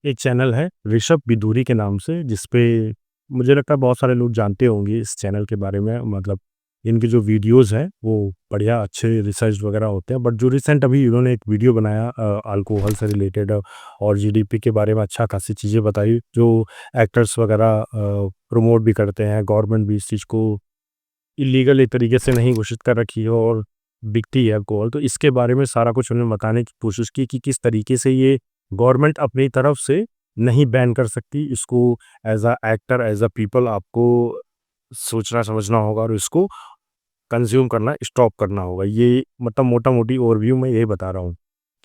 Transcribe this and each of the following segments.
एक चैनल है ऋषभ बिदूरी के नाम से, जिसपे मुझे लगता है बहुत सारे लोग जानते होंगे इस चैनल के बारे में। मतलब इनके जो वीडियोज़ हैं वो बढ़िया अच्छे रिसर्च वगैरह होते हैं। बट जो रिसेंट अभी इन्होंने एक वीडियो बनाया अल्कोहल से रिलेटेड और जीडीपी के बारे में अच्छा खासी चीज़ें बताई, जो एक्टर्स वगैरह प्रमोट भी करते हैं। गवर्नमेंट भी इस चीज़ को इलीगल एक तरीके से नहीं घोषित कर रखी है और बिकती है अल्कोहल। तो इसके बारे में सारा कुछ उन्होंने बताने की कोशिश की कि किस तरीके से ये गवर्नमेंट अपनी तरफ से नहीं बैन कर सकती इसको। As a actor, as a people आपको सोचना समझना होगा और इसको कंज्यूम करना स्टॉप करना होगा। ये मतलब मोटा मोटी ओवरव्यू मैं यही बता रहा हूँ।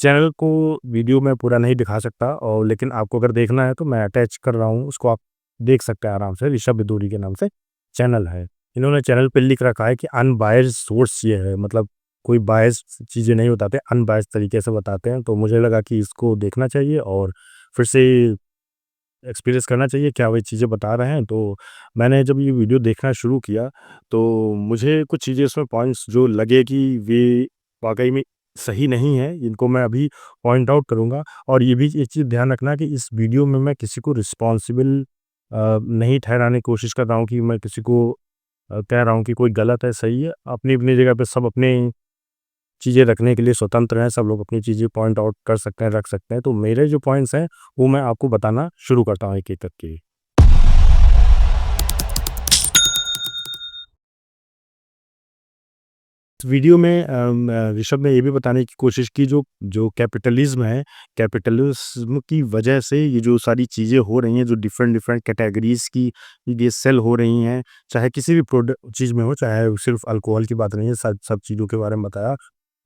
चैनल को वीडियो में पूरा नहीं दिखा सकता, और लेकिन आपको अगर देखना है तो मैं अटैच कर रहा हूँ, उसको आप देख सकते हैं आराम से। ऋषभ बिदूरी के नाम से चैनल है। इन्होंने चैनल पे लिख रखा है कि अनबायस्ड सोर्स ये है, मतलब कोई बायस्ड चीज़ें नहीं बताते, अनबायस्ड तरीके से बताते हैं। तो मुझे लगा कि इसको देखना चाहिए और फिर से एक्सपीरियंस करना चाहिए क्या वो चीज़ें बता रहे हैं। तो मैंने जब ये वीडियो देखना शुरू किया तो मुझे कुछ चीज़ें इसमें पॉइंट्स जो लगे कि वे वाक़ई में सही नहीं है, इनको मैं अभी पॉइंट आउट करूँगा। और ये भी एक चीज़ ध्यान रखना कि इस वीडियो में मैं किसी को रिस्पॉन्सिबल नहीं ठहराने की कोशिश कर रहा हूँ कि मैं किसी को कह रहा हूँ कि कोई गलत है, सही है। अपनी-अपनी जगह पे सब अपने चीज़ें रखने के लिए स्वतंत्र हैं, सब लोग अपनी चीज़ें पॉइंट आउट कर सकते हैं, रख सकते हैं। तो मेरे जो पॉइंट्स हैं, वो मैं आपको बताना शुरू करता हूँ एक-एक करके। इस वीडियो में ऋषभ ने ये भी बताने की कोशिश की, जो जो कैपिटलिज़्म है, कैपिटलिज़्म की वजह से ये जो सारी चीज़ें हो रही हैं, जो डिफरेंट-डिफरेंट कैटेगरीज़ की ये सेल हो रही हैं, चाहे किसी भी चीज़ में हो, चाहे सिर्फ़ अल्कोहल की बात नहीं है, सब सब चीज़ों के बारे में बताया।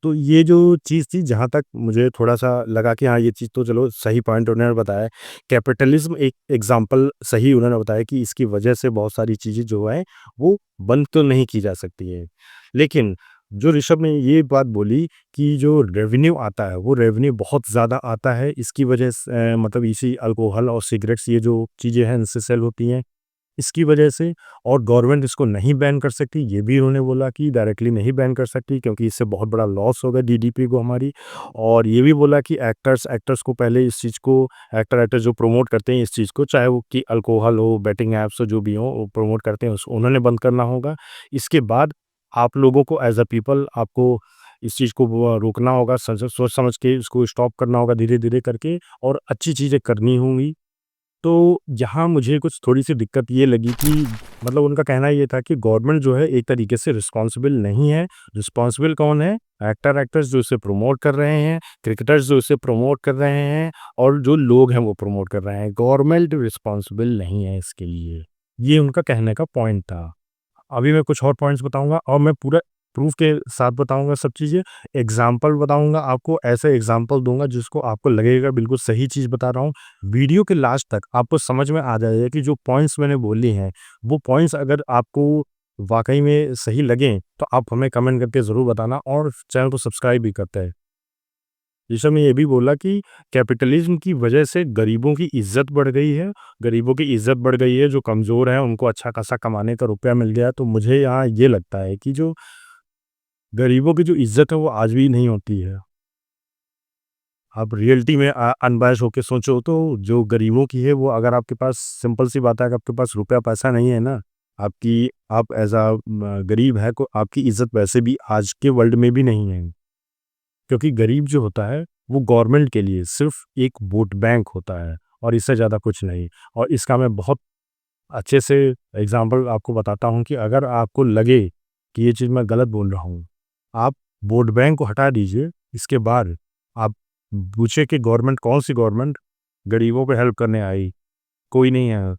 तो ये जो चीज़ थी, जहाँ तक मुझे थोड़ा-सा लगा कि हाँ, ये चीज़ तो चलो सही पॉइंट उन्होंने बताया है। कैपिटलिज़्म एक एग्ज़ाम्पल सही उन्होंने बताया कि इसकी वजह से बहुत सारी चीज़ें जो हैं, वो बंद तो नहीं की जा सकती हैं। लेकिन जो ऋषभ ने ये बात बोली कि जो रेवेन्यू आता है, वो रेवेन्यू बहुत ज़्यादा आता है, इसकी वजह से मतलब इसी अल्कोहल और सिगरेट्स, ये जो चीज़ें हैं, इनसे सेल होती हैं। इसकी वजह से, और गवर्नमेंट इसको नहीं बैन कर सकती, ये भी उन्होंने बोला कि डायरेक्टली नहीं बैन कर सकती, क्योंकि इससे बहुत बड़ा लॉस होगा जीडीपी को हमारी। और ये भी बोला कि एक्टर्स एक्टर्स को पहले इस चीज़ को, एक्टर जो प्रमोट करते हैं इस चीज़ को, चाहे वो कि अल्कोहल हो, बेटिंग ऐप्स हो, जो भी हो, वो प्रमोट करते हैं, उन्होंने बंद करना होगा। इसके बाद आप लोगों को एज अ पीपल आपको इस चीज़ को रोकना होगा, सोच समझ के इसको स्टॉप करना होगा धीरे धीरे करके, और अच्छी चीज़ें करनी होंगी। तो यहाँ मुझे कुछ थोड़ी-सी दिक्कत ये लगी कि मतलब उनका कहना ये था कि गवर्नमेंट जो है एक तरीके से रिस्पॉन्सिबल नहीं है। रिस्पॉन्सिबल कौन है? एक्टर्स जो इसे प्रमोट कर रहे हैं, क्रिकेटर्स जो इसे प्रमोट कर रहे हैं, और जो लोग हैं वो प्रमोट कर रहे हैं। गवर्नमेंट रिस्पॉन्सिबल नहीं है इसके लिए। ये उनका कहने का पॉइंट था। अभी मैं कुछ और पॉइंट्स बताऊँगा और मैं पूरा प्रूफ़ के साथ बताऊँगा सब चीज़ें। एग्ज़ाम्पल बताऊँगा आपको, ऐसे एग्ज़ाम्पल दूँगा जिसको आपको लगेगा बिल्कुल सही चीज़ बता रहा हूँ। वीडियो के लास्ट तक आपको समझ में आ जाएगा कि जो पॉइंट्स मैंने बोले हैं, वो पॉइंट्स अगर आपको वाक़ई में सही लगें, तो आप हमें कमेंट करके ज़रूर बताना, और चैनल को सब्सक्राइब भी करते हैं। ऋषभ ने ये भी बोला कि कैपिटलिज़्म की वजह से गरीबों की इज़्ज़त बढ़ गई है, गरीबों की इज़्ज़त बढ़ गई है, जो कमज़ोर हैं उनको अच्छा खासा कमाने का रुपया मिल गया है। तो मुझे यहाँ ये लगता है कि जो गरीबों की जो इज़्ज़त है वो आज भी नहीं होती है। आप रियलिटी में अनबैस्ड होके सोचो तो जो गरीबों की है, वो अगर आपके पास, सिंपल सी बात है, अगर आपके पास रुपया पैसा नहीं है ना, आपकी आप एज़ अ गरीब है, को आपकी इज़्ज़त वैसे भी आज के वर्ल्ड में भी नहीं है। क्योंकि गरीब जो होता है वो गवर्नमेंट के लिए सिर्फ एक वोट बैंक होता है, और इससे ज़्यादा कुछ नहीं। और इसका मैं बहुत अच्छे से एग्जांपल आपको बताता हूँ कि अगर आपको लगे कि ये चीज़ मैं गलत बोल रहा हूँ, आप वोट बैंक को हटा दीजिए। इसके बाद आप पूछे कि गवर्नमेंट, कौन सी गवर्नमेंट गरीबों पे हेल्प करने आई? कोई नहीं है।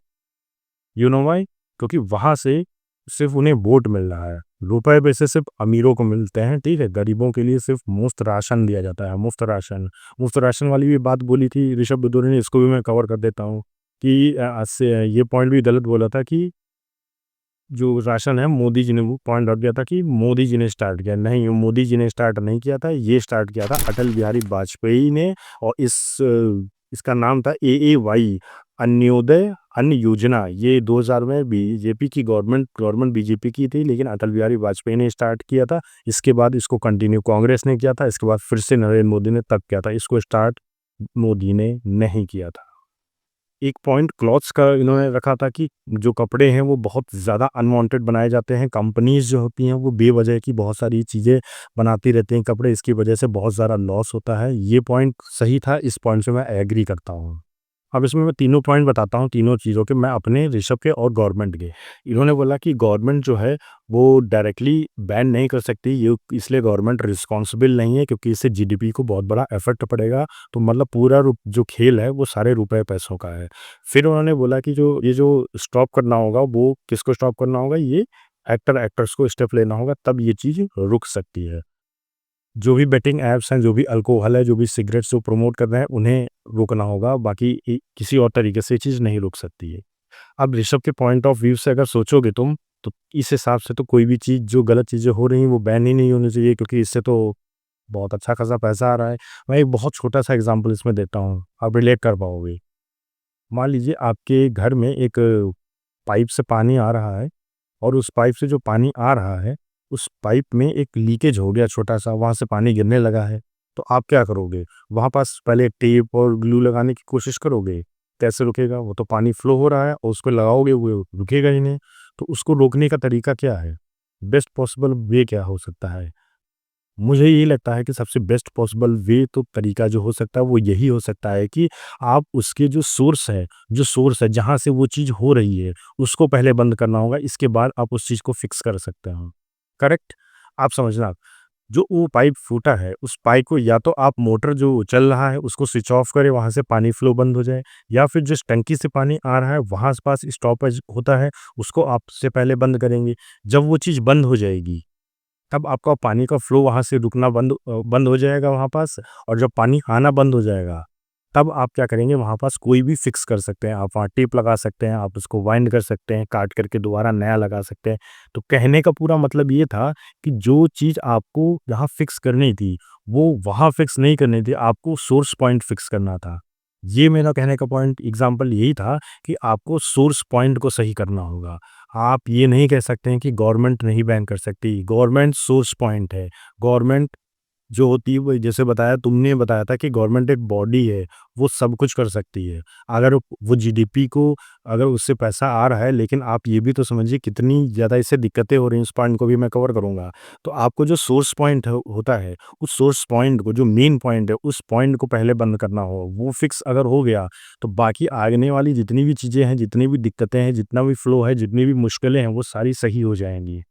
You know why? क्योंकि वहाँ से सिर्फ़ उन्हें वोट मिल रहा है। रुपए पैसे सिर्फ़ अमीरों को मिलते हैं, ठीक है? गरीबों के लिए सिर्फ़ मुफ़्त राशन दिया जाता है, मुफ़्त राशन। मुफ़्त राशन वाली भी बात बोली थी ऋषभ बुद्धू ने, इसको भी मैं कवर कर देता हूँ कि से ये पॉइंट भी गलत बोला था कि जो राशन है, मोदी जी ने वो पॉइंट आउट किया था कि मोदी जी ने स्टार्ट किया। नहीं, मोदी जी ने स्टार्ट नहीं किया था, ये स्टार्ट किया था अटल बिहारी वाजपेयी ने। और इसका नाम था एएवाई, अन्योदय अन्न योजना। ये 2000 में बीजेपी की गवर्नमेंट बीजेपी की थी, लेकिन अटल बिहारी वाजपेयी ने स्टार्ट किया था। इसके बाद इसको कंटिन्यू कांग्रेस ने किया था, इसके बाद फिर से नरेंद्र मोदी ने तब किया था। इसको स्टार्ट मोदी ने नहीं किया था। एक पॉइंट क्लॉथ्स का इन्होंने रखा था कि जो कपड़े हैं वो बहुत ज़्यादा अनवांटेड बनाए जाते हैं। कंपनीज़ जो होती हैं वो बेवजह की बहुत सारी चीज़ें बनाती रहती हैं कपड़े, इसकी वजह से बहुत ज़्यादा लॉस होता है। ये पॉइंट सही था, इस पॉइंट से मैं एग्री करता हूँ। अब इसमें मैं तीनों पॉइंट बताता हूँ, तीनों चीज़ों के, मैं अपने, ऋषभ के और गवर्नमेंट के। इन्होंने बोला कि गवर्नमेंट जो है वो डायरेक्टली बैन नहीं कर सकती, ये इसलिए गवर्नमेंट रिस्पॉन्सिबल नहीं है क्योंकि इससे जीडीपी को बहुत बड़ा इफ़ेक्ट पड़ेगा। तो मतलब पूरा जो खेल है वो सारे रुपए पैसों का है। फिर उन्होंने बोला कि जो स्टॉप करना होगा वो किसको स्टॉप करना होगा, ये एक्टर्स को स्टेप लेना होगा, तब ये चीज़ रुक सकती है। जो भी बेटिंग ऐप्स हैं, जो भी अल्कोहल है, जो भी सिगरेट्स जो प्रमोट कर रहे हैं, उन्हें रोकना होगा, बाकी किसी और तरीके से ये चीज़ नहीं रुक सकती है। अब ऋषभ के पॉइंट ऑफ व्यू से अगर सोचोगे तुम, तो इस हिसाब से तो कोई भी चीज़, जो गलत चीज़ें हो रही हैं वो बैन ही नहीं होनी चाहिए, क्योंकि इससे तो बहुत अच्छा खासा पैसा आ रहा है। मैं एक बहुत छोटा सा एग्जांपल इसमें देता हूँ, आप रिलेट कर पाओगे। मान लीजिए आपके घर में एक पाइप से पानी आ रहा है, और उस पाइप से जो पानी आ रहा है, उस पाइप में एक लीकेज हो गया छोटा-सा, वहाँ से पानी गिरने लगा है। तो आप क्या करोगे? वहाँ पास पहले टेप और ग्लू लगाने की कोशिश करोगे? कैसे रुकेगा? वो तो पानी फ्लो हो रहा है और उसको लगाओगे, वो रुकेगा ही नहीं। तो उसको रोकने का तरीका क्या है? बेस्ट पॉसिबल वे क्या हो सकता है? मुझे यही लगता है कि सबसे बेस्ट पॉसिबल वे, तो तरीका जो हो सकता है वो यही हो सकता है कि आप उसके जो सोर्स है जहाँ से वो चीज़ हो रही है, उसको पहले बंद करना होगा, इसके बाद आप उस चीज़ को फिक्स कर सकते हो। करेक्ट? आप समझना, जो वो पाइप फूटा है, उस पाइप को या तो आप मोटर जो चल रहा है उसको स्विच ऑफ करें, वहाँ से पानी फ्लो बंद हो जाए, या फिर जिस टंकी से पानी आ रहा है वहाँ आस-पास स्टॉपेज होता है, उसको आप सबसे पहले बंद करेंगे। जब वो चीज़ बंद हो जाएगी, तब आपका पानी का फ्लो वहाँ से रुकना बंद हो जाएगा वहाँ पास, और जब पानी आना बंद हो जाएगा, तब आप क्या करेंगे, वहाँ पास कोई भी फिक्स कर सकते हैं। आप वहाँ टेप लगा सकते हैं, आप उसको वाइंड कर सकते हैं, काट करके दोबारा नया लगा सकते हैं। तो कहने का पूरा मतलब ये था कि जो चीज़ आपको जहाँ फिक्स करनी थी, वो वहाँ फिक्स नहीं करनी थी, आपको सोर्स पॉइंट फिक्स करना था। ये मेरा कहने का पॉइंट एग्ज़ाम्पल यही था कि आपको सोर्स पॉइंट को सही करना होगा। आप ये नहीं कह सकते हैं कि गवर्नमेंट नहीं बैन कर सकती, गवर्नमेंट सोर्स पॉइंट है। गवर्नमेंट जो होती है वो, जैसे बताया, तुमने बताया था कि गवर्नमेंट एक बॉडी है, वो सब कुछ कर सकती है। अगर वो जीडीपी को, अगर उससे पैसा आ रहा है, लेकिन आप ये भी तो समझिए कितनी ज़्यादा इससे दिक्कतें हो रही हैं, उस पॉइंट को भी मैं कवर करूँगा। तो आपको जो सोर्स पॉइंट होता है, उस सोर्स पॉइंट को, जो मेन पॉइंट है, उस पॉइंट को पहले बंद करना हो, वो फिक्स अगर हो गया, तो बाकी आगने वाली जितनी भी चीज़ें हैं, जितनी भी दिक्कतें हैं, जितना भी फ्लो है, जितनी भी मुश्किलें हैं, वो सारी सही हो जाएँगी।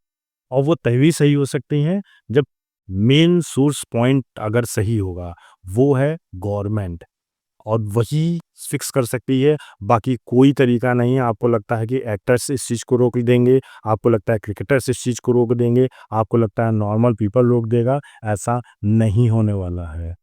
और वो तभी सही हो सकती हैं जब मेन सोर्स पॉइंट अगर सही होगा, वो है गवर्नमेंट, और वही फिक्स कर सकती है। बाकी कोई तरीका नहीं है। आपको लगता है कि एक्टर्स इस चीज़ को रोक देंगे, आपको लगता है क्रिकेटर्स इस चीज़ को रोक देंगे, आपको लगता है नॉर्मल पीपल रोक देगा, ऐसा नहीं होने वाला है।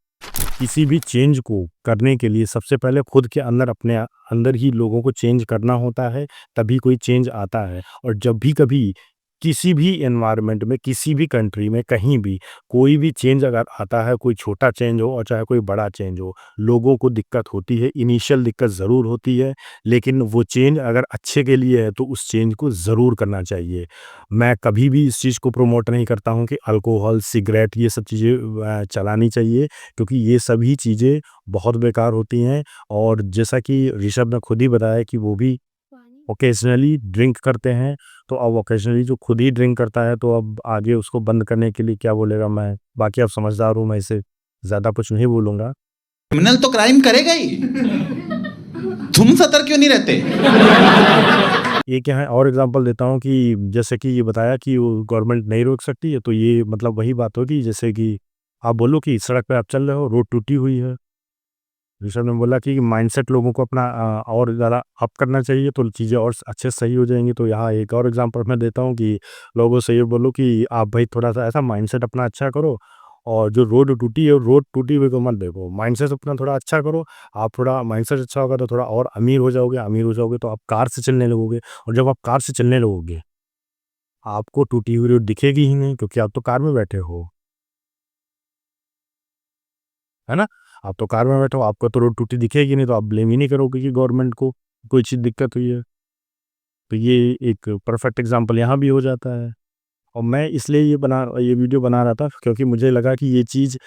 किसी भी चेंज को करने के लिए सबसे पहले खुद के अंदर, अपने अंदर ही लोगों को चेंज करना होता है, तभी कोई चेंज आता है। और जब भी कभी किसी भी एनवायरनमेंट में, किसी भी कंट्री में, कहीं भी कोई भी चेंज अगर आता है, कोई छोटा चेंज हो और चाहे कोई बड़ा चेंज हो, लोगों को दिक्कत होती है, इनिशियल दिक्कत ज़रूर होती है, लेकिन वो चेंज अगर अच्छे के लिए है तो उस चेंज को ज़रूर करना चाहिए। मैं कभी भी इस चीज़ को प्रमोट नहीं करता हूँ कि अल्कोहल, सिगरेट, ये सब चीज़ें चलानी चाहिए, क्योंकि ये सभी चीज़ें बहुत बेकार होती हैं। और जैसा कि ऋषभ ने खुद ही बताया कि वो भी ओकेजनली ड्रिंक करते हैं, तो अब ओकेजनली जो खुद ही ड्रिंक करता है, तो अब आगे उसको बंद करने के लिए क्या बोलेगा मैं, बाकी आप समझदार हो, मैं इसे ज़्यादा कुछ नहीं बोलूँगा। क्रिमिनल तो क्राइम करेगा ही। तुम सतर्क क्यों नहीं रहते? एक यहाँ और एग्ज़ाम्पल देता हूँ कि जैसे कि ये बताया कि वो गवर्नमेंट नहीं रोक सकती है, तो ये मतलब वही बात होगी जैसे कि आप बोलो कि सड़क पे आप चल रहे हो, रोड टूटी हुई है। ऋषभ ने बोला कि माइंडसेट लोगों को अपना और ज़्यादा अप करना चाहिए, तो चीज़ें और अच्छे से सही हो जाएँगी। तो यहाँ एक और एग्ज़ाम्पल मैं देता हूँ कि लोगों से ये बोलो कि आप भाई थोड़ा-सा ऐसा माइंडसेट अपना अच्छा करो, और जो रोड टूटी है, रोड टूटी हुई को मत देखो। माइंडसेट अपना थोड़ा अच्छा करो, आप थोड़ा माइंडसेट अच्छा होगा तो थोड़ा और अमीर हो जाओगे तो आप कार से चलने लगोगे, और जब आप कार से चलने लगोगे, आपको टूटी हुई रोड दिखेगी ही नहीं, क्योंकि आप तो कार में बैठे हो, है ना? आप तो कार में बैठे हो, आपको तो रोड टूटी दिखेगी नहीं, तो आप ब्लेम ही नहीं करोगे कि गवर्नमेंट को कोई चीज़ दिक्कत हुई है। तो ये एक परफेक्ट एग्ज़ाम्पल यहाँ भी हो जाता है। और मैं इसलिए ये वीडियो बना रहा था क्योंकि मुझे लगा कि ये चीज़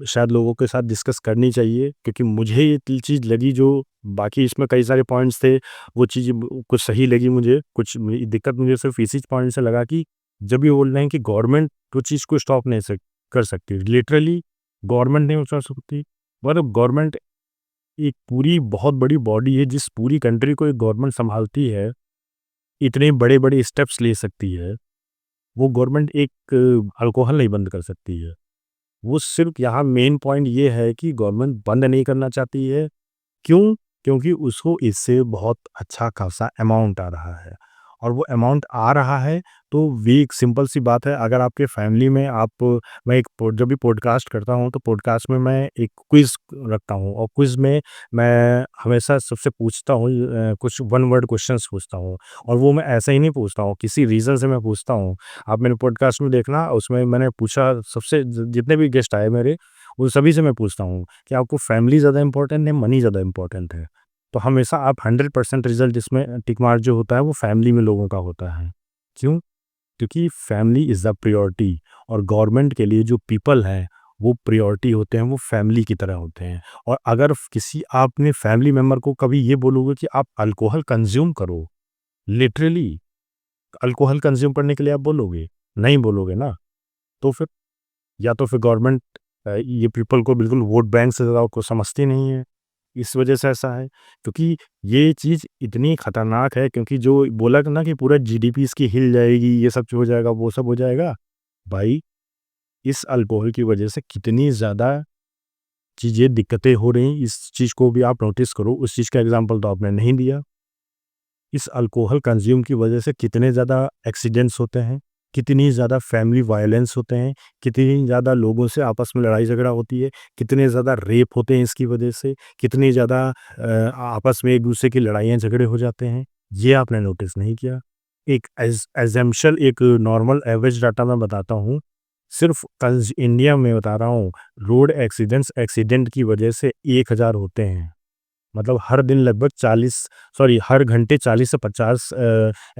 शायद लोगों के साथ डिस्कस करनी चाहिए, क्योंकि मुझे ये चीज़ लगी जो बाकी इसमें कई सारे पॉइंट्स थे, वो चीज़ कुछ सही लगी मुझे, कुछ दिक्कत मुझे सिर्फ इसी पॉइंट से लगा कि जब ये बोल रहे हैं कि गवर्नमेंट तो चीज़ को स्टॉप नहीं कर सकती, लिटरली गवर्नमेंट नहीं कर सकती, मतलब गवर्नमेंट एक पूरी बहुत बड़ी बॉडी है जिस पूरी कंट्री को एक गवर्नमेंट संभालती है, इतने बड़े बड़े स्टेप्स ले सकती है। वो गवर्नमेंट एक अल्कोहल नहीं बंद कर सकती है। वो सिर्फ़ यहाँ मेन पॉइंट ये है कि गवर्नमेंट बंद नहीं करना चाहती है। क्यों? क्योंकि उसको इससे बहुत अच्छा खासा अमाउंट आ रहा है, और वो अमाउंट आ रहा है तो भी एक सिंपल सी बात है, अगर आपके फैमिली में मैं जब भी पॉडकास्ट करता हूँ तो पॉडकास्ट में मैं एक क्विज़ रखता हूँ, और क्विज़ में मैं हमेशा सबसे पूछता हूँ कुछ वन वर्ड क्वेश्चंस पूछता हूँ, और वो मैं ऐसे ही नहीं पूछता हूँ, किसी रीज़न से मैं पूछता हूँ। आप मेरे पॉडकास्ट में देखना, उसमें मैंने पूछा सबसे जितने भी गेस्ट आए मेरे, उन सभी से मैं पूछता हूँ कि आपको फैमिली ज़्यादा इम्पोर्टेंट है, मनी ज़्यादा इम्पोर्टेंट है? तो हमेशा आप 100% रिज़ल्ट इसमें टिक मार्क जो होता है वो फैमिली में लोगों का होता है। क्यों? क्योंकि फैमिली इज़ द प्रायोरिटी, और गवर्नमेंट के लिए जो पीपल हैं, वो प्रायोरिटी होते हैं, वो फैमिली की तरह होते हैं। और अगर किसी आपने फैमिली मेंबर को कभी ये बोलोगे कि आप अल्कोहल कंज़्यूम करो, लिटरली अल्कोहल कंज़्यूम करने के लिए आप बोलोगे? नहीं बोलोगे ना। तो फिर या तो फिर गवर्नमेंट ये पीपल को बिल्कुल वोट बैंक से ज़्यादा को समझती नहीं है, इस वजह से ऐसा है। क्योंकि ये चीज़ इतनी खतरनाक है, क्योंकि जो बोला ना कि पूरा जीडीपी इसकी हिल जाएगी, ये सब हो जाएगा, वो सब हो जाएगा। भाई, इस अल्कोहल की वजह से कितनी ज़्यादा चीज़ें दिक्कतें हो रही हैं, इस चीज़ को भी आप नोटिस करो। उस चीज़ का एग्ज़ाम्पल तो आपने नहीं दिया। इस अल्कोहल कंज्यूम की वजह से कितने ज़्यादा एक्सीडेंट्स होते हैं, कितनी ज़्यादा फैमिली वायलेंस होते हैं, कितनी ज़्यादा लोगों से आपस में लड़ाई झगड़ा होती है, कितने ज़्यादा रेप होते हैं इसकी वजह से, कितनी ज़्यादा आपस में एक दूसरे की लड़ाइयाँ झगड़े हो जाते हैं, ये आपने नोटिस नहीं किया। एक एज़म्पशन, एक नॉर्मल एवरेज डाटा मैं बताता हूँ, सिर्फ इंडिया में बता रहा हूँ, रोड एक्सीडेंट की वजह से 1000 होते हैं। मतलब हर दिन लगभग 40, सॉरी, हर घंटे 40 से 50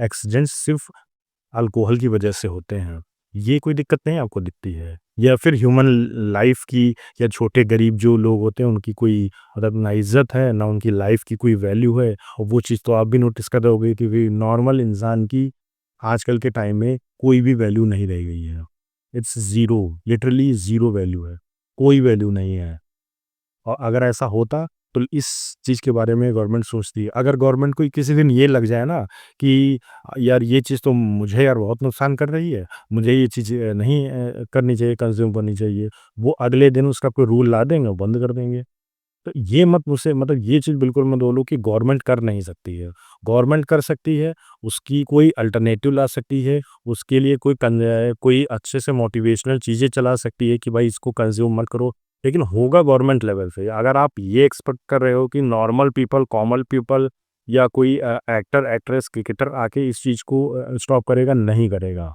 एक्सीडेंट्स सिर्फ अल्कोहल की वजह से होते हैं। ये कोई दिक्कत नहीं आपको दिखती है? या फिर ह्यूमन लाइफ की, या छोटे गरीब जो लोग होते हैं उनकी कोई मतलब ना इज़्ज़त है, ना उनकी लाइफ की कोई वैल्यू है, और वो चीज़ तो आप भी नोटिस कर रहे होंगे कि नॉर्मल इंसान की आजकल के टाइम में कोई भी वैल्यू नहीं रह गई है। It's zero, literally zero value है, कोई वैल्यू नहीं है। और अगर ऐसा होता तो इस चीज़ के बारे में गवर्नमेंट सोचती है। अगर गवर्नमेंट को किसी दिन ये लग जाए ना कि यार ये चीज़ तो मुझे यार बहुत नुकसान कर रही है, मुझे ये चीज़ नहीं करनी चाहिए, कंज़्यूम करनी चाहिए, वो अगले दिन उसका कोई रूल ला देंगे, बंद कर देंगे। तो ये मत मुझसे, मतलब ये चीज़ बिल्कुल मत बोलो कि गवर्नमेंट कर नहीं सकती है। गवर्नमेंट कर सकती है, उसकी कोई अल्टरनेटिव ला सकती है, उसके लिए कोई अच्छे से मोटिवेशनल चीज़ें चला सकती है कि भाई इसको कंज़्यूम मत करो, लेकिन होगा गवर्नमेंट लेवल पे। अगर आप ये एक्सपेक्ट कर रहे हो कि नॉर्मल पीपल, कॉमन पीपल, या कोई एक्टर, एक्ट्रेस, क्रिकेटर आके इस चीज़ को स्टॉप करेगा, नहीं करेगा।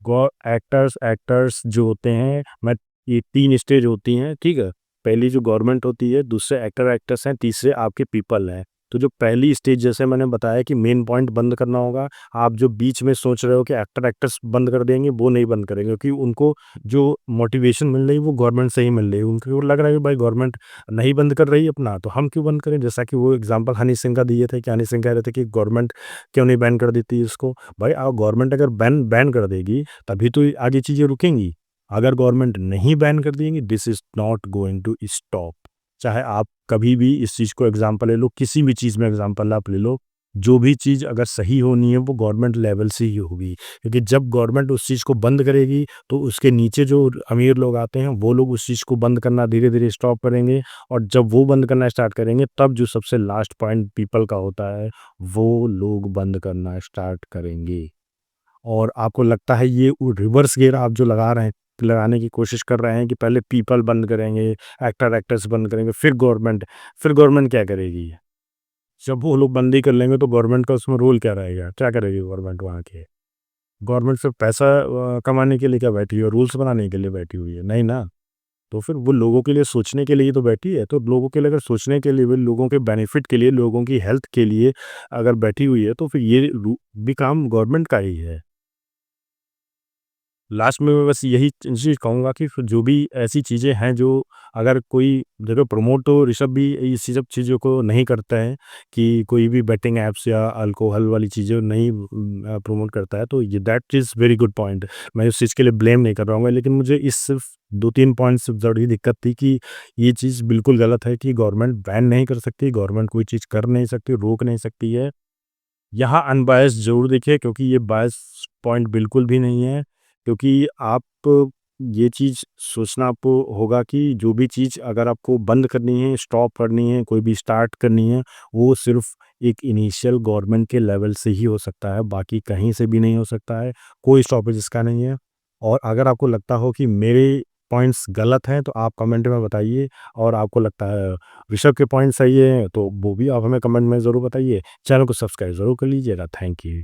गौ एक्टर्स एक्टर्स जो होते हैं, मैं ये 3 स्टेज होती हैं, ठीक है? पहली जो गवर्नमेंट होती है, दूसरे एक्टर एक्ट्रेस हैं, तीसरे आपके पीपल हैं। तो जो पहली स्टेज, जैसे मैंने बताया कि मेन पॉइंट बंद करना होगा, आप जो बीच में सोच रहे हो कि एक्टर एक्ट्रेस बंद कर देंगे, वो नहीं बंद करेंगे, क्योंकि उनको जो मोटिवेशन मिल रही है वो गवर्नमेंट से ही मिल रही है। उनको लग रहा है कि भाई गवर्नमेंट नहीं बंद कर रही है अपना, तो हम क्यों बंद करें? जैसा कि वो एग्ज़ाम्पल हनी सिंह का दिए थे कि हनी सिंह कह रहे थे कि गवर्नमेंट क्यों नहीं बैन कर देती इसको? भाई गवर्नमेंट अगर बैन बैन कर देगी तभी तो ये आगे चीज़ें रुकेंगी। अगर गवर्नमेंट नहीं बैन कर देंगी, this is not going to stop. चाहे आप कभी भी इस चीज़ को एग्ज़ाम्पल ले लो, किसी भी चीज़ में एग्ज़ाम्पल आप ले लो, जो भी चीज़ अगर सही होनी है वो गवर्नमेंट लेवल से ही होगी। क्योंकि जब गवर्नमेंट उस चीज़ को बंद करेगी तो उसके नीचे जो अमीर लोग आते हैं वो लोग उस चीज़ को बंद करना धीरे-धीरे स्टॉप करेंगे, और जब वो बंद करना स्टार्ट करेंगे तब जो सबसे लास्ट पॉइंट पीपल का होता है, वो लोग बंद करना स्टार्ट करेंगे। और आपको लगता है ये रिवर्स गियर आप जो लगाने की कोशिश कर रहे हैं कि पहले पीपल बंद करेंगे, एक्टर एक्ट्रेस बंद करेंगे, फिर गवर्नमेंट क्या करेगी? जब वो लोग बंदी कर लेंगे तो गवर्नमेंट का उसमें रोल क्या रहेगा? क्या करेगी गवर्नमेंट वहाँ के? गवर्नमेंट सिर्फ पैसा कमाने के लिए क्या बैठी है? रूल्स बनाने के लिए बैठी हुई है? नहीं ना। तो फिर वो लोगों के लिए सोचने के लिए ही तो बैठी है। तो लोगों के लिए अगर सोचने के लिए भी, लोगों के बेनिफिट के लिए, लोगों की हेल्थ के लिए अगर बैठी हुई है, तो फिर ये भी काम गवर्नमेंट का ही है। लास्ट में मैं बस यही चीज़ कहूँगा कि फिर जो भी ऐसी चीज़ें हैं जो अगर कोई देखो प्रमोट तो ऋषभ भी इसी सब चीज़ों को नहीं करता है कि कोई भी बेटिंग ऐप्स या अल्कोहल वाली चीज़ें नहीं प्रमोट करता है, तो ये that is very good point. मैं उस चीज़ के लिए ब्लेम नहीं कर रहा हूँ, लेकिन मुझे इस सिर्फ 2-3 पॉइंट्स से ज़रूरी दिक्कत थी कि ये चीज़ बिल्कुल गलत है कि गवर्नमेंट बैन नहीं कर सकती, गवर्नमेंट कोई चीज़ कर नहीं सकती, रोक नहीं सकती है। यहाँ अनबायस्ड ज़रूर देखिए क्योंकि ये बायस पॉइंट बिल्कुल भी नहीं है, क्योंकि आप ये चीज़ सोचना आपको होगा कि जो भी चीज़ अगर आपको बंद करनी है, स्टॉप करनी है, कोई भी स्टार्ट करनी है, वो सिर्फ़ एक इनिशियल गवर्नमेंट के लेवल से ही हो सकता है, बाकी कहीं से भी नहीं हो सकता है, कोई स्टॉपेज इसका नहीं है। और अगर आपको लगता हो कि मेरे पॉइंट्स गलत हैं, तो आप कमेंट में बताइए और आपको लगता है ऋषभ के पॉइंट सही है, तो वो भी आप हमें कमेंट में ज़रूर बताइए। चैनल को सब्सक्राइब ज़रूर कर लीजिएगा। Thank you.